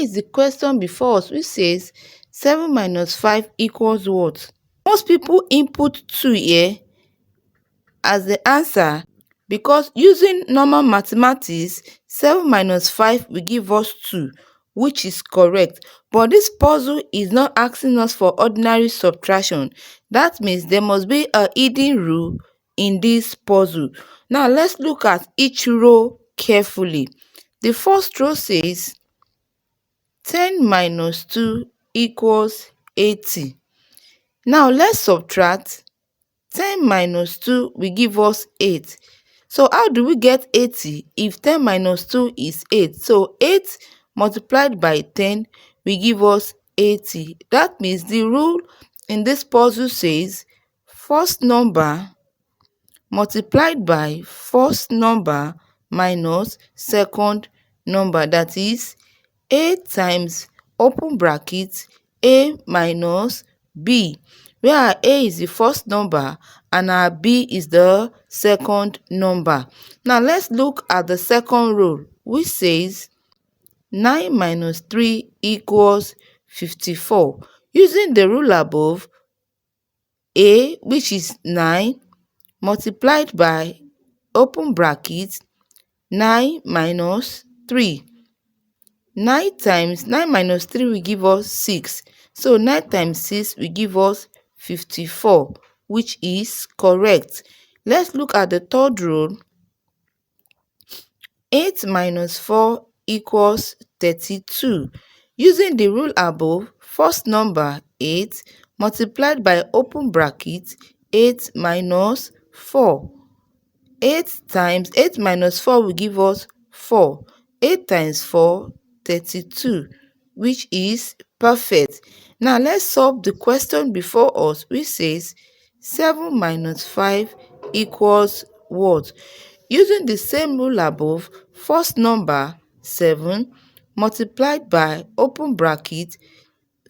is the question before us which says 7 minus 5 equals what? Most people input 2 here as the answer because using normal mathematics, 7 minus 5 will give us 2, which is correct. But this puzzle is not asking us for ordinary subtraction. That means there must be a hidden rule in this puzzle. Now let's look at each row carefully. The first row says 10 minus 2 equals 80. Now let's subtract. 10 minus 2 will give us 8. So how do we get 80 if 10 minus 2 is 8? So 8 multiplied by 10 will give us 80. That means the rule in this puzzle says first number multiplied by first number minus second number. That is a times open bracket a minus b, where our a is the first number and our b is the second number. Now let's look at the second rule which says 9 minus 3 equals 54. Using the rule above, a, which is 9, multiplied by open bracket 9 minus 3. 9 times 9 minus 3 will give us 6. So 9 times 6 will give us 54, which is correct. Let's look at the third rule. 8 minus 4 equals 32. Using the rule above, first number 8 multiplied by open bracket 8 minus 4. 8 times 8 minus 4 will give us 4. 8 times 4, 32, which is perfect. Now let's solve the question before us which says 7 minus 5 equals what? Using the same rule above, first number 7 multiplied by open bracket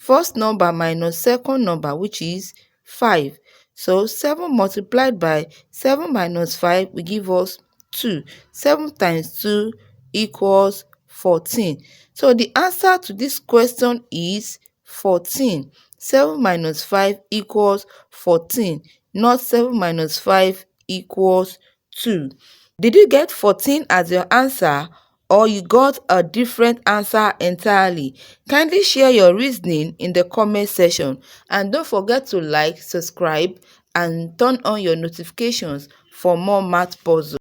first number minus second number, which is 5. So 7 multiplied by 7 minus 5 will give us 2. 7 times 2 equals 14. So the answer to this question is 14. 7 minus 5 equals 14, not 7 minus 5 equals 2. Did you get 14 as your answer, or you got a different answer entirely? Kindly share your reasoning in the comment section, and don't forget to like, subscribe and turn on your notifications for more math puzzles.